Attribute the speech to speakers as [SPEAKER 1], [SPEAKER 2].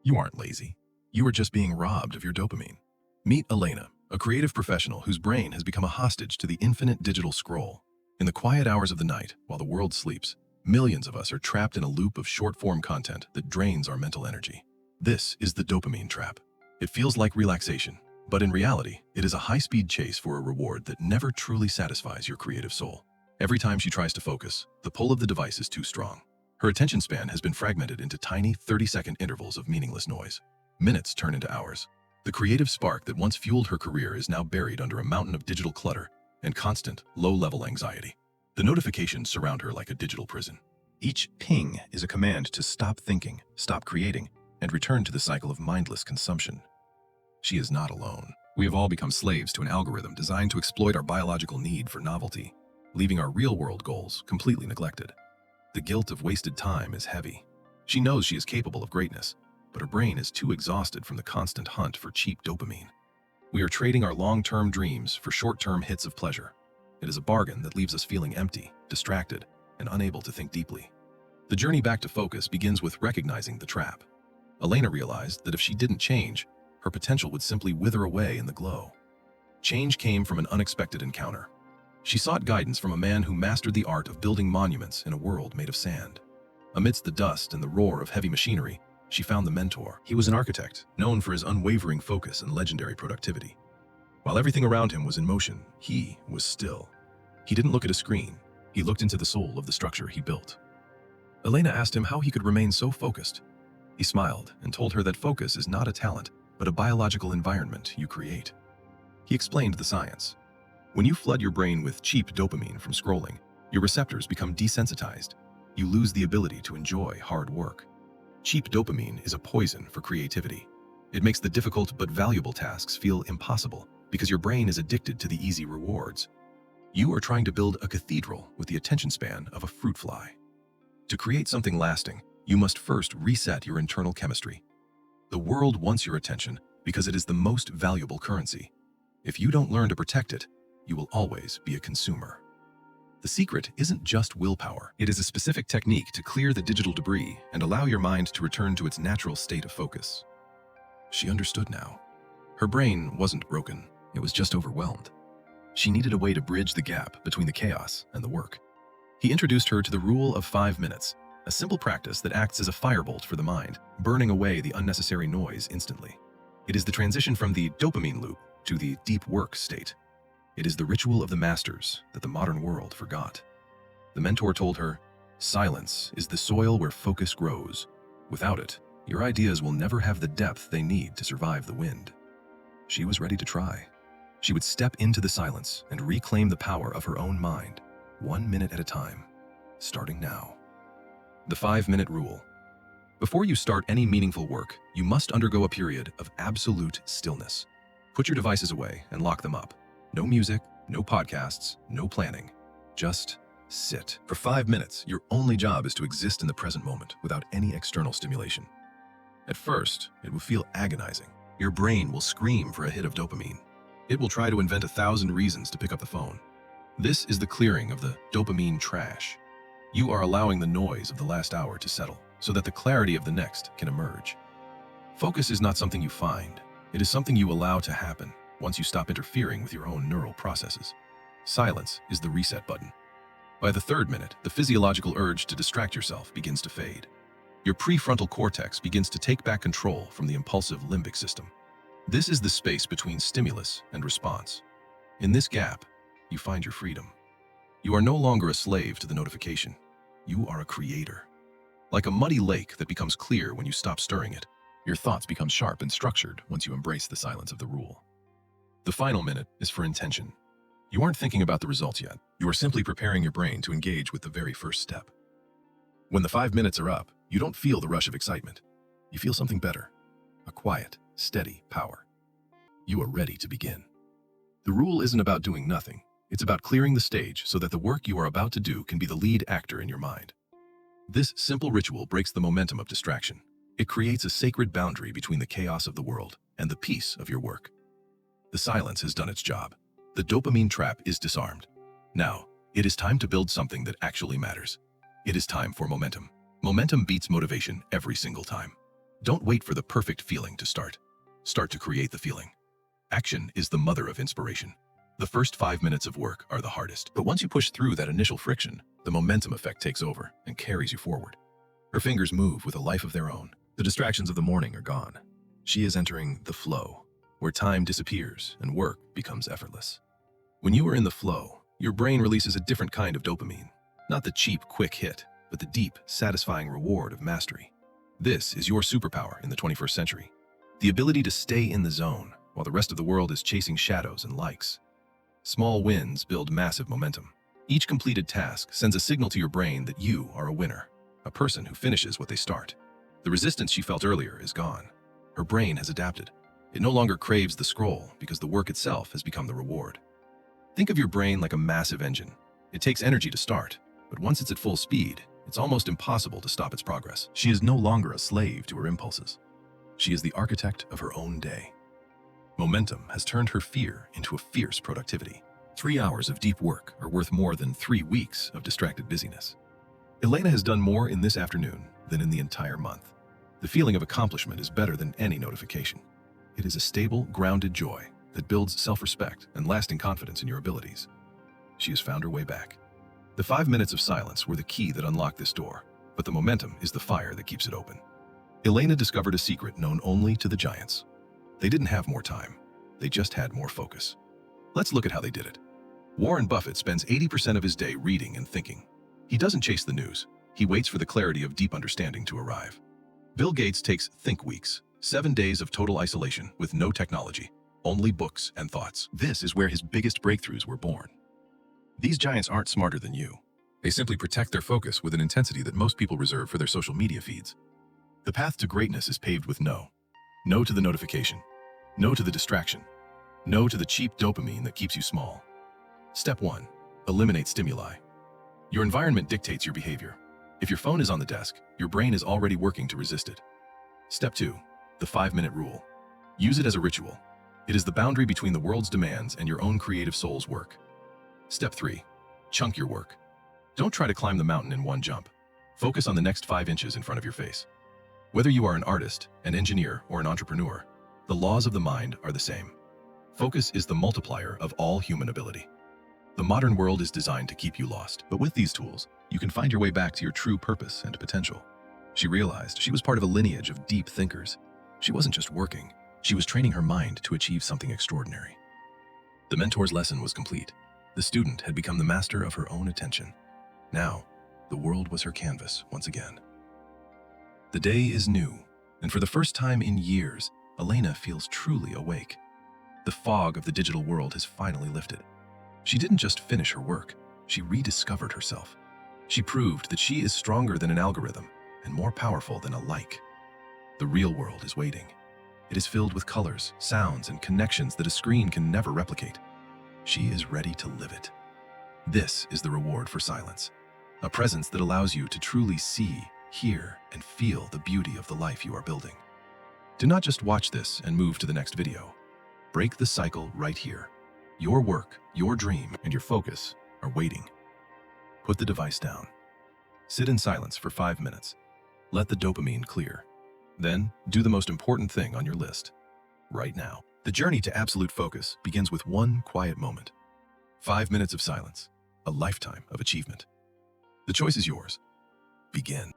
[SPEAKER 1] You aren't lazy. You are just being robbed of your dopamine. Meet Elena, a creative professional whose brain has become a hostage to the infinite digital scroll. In the quiet hours of the night, while the world sleeps, millions of us are trapped in a loop of short-form content that drains our mental energy. This is the dopamine trap. It feels like relaxation, but in reality, it is a high-speed chase for a reward that never truly satisfies your creative soul. Every time she tries to focus, the pull of the device is too strong. Her attention span has been fragmented into tiny 30-second intervals of meaningless noise. Minutes turn into hours. The creative spark that once fueled her career is now buried under a mountain of digital clutter and constant, low-level anxiety. The notifications surround her like a digital prison. Each ping is a command to stop thinking, stop creating, and return to the cycle of mindless consumption. She is not alone. We have all become slaves to an algorithm designed to exploit our biological need for novelty, leaving our real-world goals completely neglected. The guilt of wasted time is heavy. She knows she is capable of greatness, but her brain is too exhausted from the constant hunt for cheap dopamine. We are trading our long-term dreams for short-term hits of pleasure. It is a bargain that leaves us feeling empty, distracted, and unable to think deeply. The journey back to focus begins with recognizing the trap. Elena realized that if she didn't change, her potential would simply wither away in the glow. Change came from an unexpected encounter. She sought guidance from a man who mastered the art of building monuments in a world made of sand. Amidst the dust and the roar of heavy machinery, she found the mentor. He was an architect, known for his unwavering focus and legendary productivity. While everything around him was in motion, he was still. He didn't look at a screen. He looked into the soul of the structure he built. Elena asked him how he could remain so focused. He smiled and told her that focus is not a talent, but a biological environment you create. He explained the science. When you flood your brain with cheap dopamine from scrolling, your receptors become desensitized. You lose the ability to enjoy hard work. Cheap dopamine is a poison for creativity. It makes the difficult but valuable tasks feel impossible because your brain is addicted to the easy rewards. You are trying to build a cathedral with the attention span of a fruit fly. To create something lasting, you must first reset your internal chemistry. The world wants your attention because it is the most valuable currency. If you don't learn to protect it, you will always be a consumer. The secret isn't just willpower. It is a specific technique to clear the digital debris and allow your mind to return to its natural state of focus. She understood now. Her brain wasn't broken. It was just overwhelmed. She needed a way to bridge the gap between the chaos and the work. He introduced her to the rule of 5 minutes, a simple practice that acts as a firebolt for the mind, burning away the unnecessary noise instantly. It is the transition from the dopamine loop to the deep work state. It is the ritual of the masters that the modern world forgot. The mentor told her, "Silence is the soil where focus grows. Without it, your ideas will never have the depth they need to survive the wind." She was ready to try. She would step into the silence and reclaim the power of her own mind, 1 minute at a time, starting now. The 5-minute rule. Before you start any meaningful work, you must undergo a period of absolute stillness. Put your devices away and lock them up. No music, no podcasts, no planning. Just sit. For 5 minutes, your only job is to exist in the present moment without any external stimulation. At first, it will feel agonizing. Your brain will scream for a hit of dopamine. It will try to invent 1,000 reasons to pick up the phone. This is the clearing of the dopamine trash. You are allowing the noise of the last hour to settle so that the clarity of the next can emerge. Focus is not something you find. It is something you allow to happen once you stop interfering with your own neural processes. Silence is the reset button. By the 3rd minute, the physiological urge to distract yourself begins to fade. Your prefrontal cortex begins to take back control from the impulsive limbic system. This is the space between stimulus and response. In this gap, you find your freedom. You are no longer a slave to the notification. You are a creator. Like a muddy lake that becomes clear when you stop stirring it, your thoughts become sharp and structured once you embrace the silence of the rule. The final minute is for intention. You aren't thinking about the results yet. You are simply preparing your brain to engage with the very first step. When the 5 minutes are up, you don't feel the rush of excitement. You feel something better, a quiet, steady power. You are ready to begin. The rule isn't about doing nothing. It's about clearing the stage so that the work you are about to do can be the lead actor in your mind. This simple ritual breaks the momentum of distraction. It creates a sacred boundary between the chaos of the world and the peace of your work. The silence has done its job. The dopamine trap is disarmed. Now, it is time to build something that actually matters. It is time for momentum. Momentum beats motivation every single time. Don't wait for the perfect feeling to start. Start to create the feeling. Action is the mother of inspiration. The first 5 minutes of work are the hardest, but once you push through that initial friction, the momentum effect takes over and carries you forward. Her fingers move with a life of their own. The distractions of the morning are gone. She is entering the flow, where time disappears and work becomes effortless. When you are in the flow, your brain releases a different kind of dopamine. Not the cheap, quick hit, but the deep, satisfying reward of mastery. This is your superpower in the 21st century. The ability to stay in the zone while the rest of the world is chasing shadows and likes. Small wins build massive momentum. Each completed task sends a signal to your brain that you are a winner, a person who finishes what they start. The resistance she felt earlier is gone. Her brain has adapted. It no longer craves the scroll because the work itself has become the reward. Think of your brain like a massive engine. It takes energy to start, but once it's at full speed, it's almost impossible to stop its progress. She is no longer a slave to her impulses. She is the architect of her own day. Momentum has turned her fear into a fierce productivity. 3 hours of deep work are worth more than 3 weeks of distracted busyness. Elena has done more in this afternoon than in the entire month. The feeling of accomplishment is better than any notification. It is a stable, grounded joy that builds self-respect and lasting confidence in your abilities. She has found her way back. The 5 minutes of silence were the key that unlocked this door, but the momentum is the fire that keeps it open. Elena discovered a secret known only to the giants. They didn't have more time. They just had more focus. Let's look at how they did it. Warren Buffett spends 80% of his day reading and thinking. He doesn't chase the news. He waits for the clarity of deep understanding to arrive. Bill Gates takes think weeks, 7 days of total isolation with no technology, only books and thoughts. This is where his biggest breakthroughs were born. These giants aren't smarter than you. They simply protect their focus with an intensity that most people reserve for their social media feeds. The path to greatness is paved with no. No to the notification. No to the distraction. No to the cheap dopamine that keeps you small. Step 1. Eliminate stimuli. Your environment dictates your behavior. If your phone is on the desk, your brain is already working to resist it. Step 2. The 5-minute rule. Use it as a ritual. It is the boundary between the world's demands and your own creative soul's work. Step 3. Chunk your work. Don't try to climb the mountain in one jump. Focus on the next 5 inches in front of your face. Whether you are an artist, an engineer, or an entrepreneur, the laws of the mind are the same. Focus is the multiplier of all human ability. The modern world is designed to keep you lost, but with these tools, you can find your way back to your true purpose and potential. She realized she was part of a lineage of deep thinkers. She wasn't just working, she was training her mind to achieve something extraordinary. The mentor's lesson was complete. The student had become the master of her own attention. Now, the world was her canvas once again. The day is new, and for the first time in years, Elena feels truly awake. The fog of the digital world has finally lifted. She didn't just finish her work, she rediscovered herself. She proved that she is stronger than an algorithm and more powerful than a like. The real world is waiting. It is filled with colors, sounds, and connections that a screen can never replicate. She is ready to live it. This is the reward for silence, a presence that allows you to truly see, hear, and feel the beauty of the life you are building. Do not just watch this and move to the next video. Break the cycle right here. Your work, your dream, and your focus are waiting. Put the device down. Sit in silence for 5 minutes. Let the dopamine clear. Then, do the most important thing on your list, right now. The journey to absolute focus begins with one quiet moment. 5 minutes of silence, a lifetime of achievement. The choice is yours. Begin.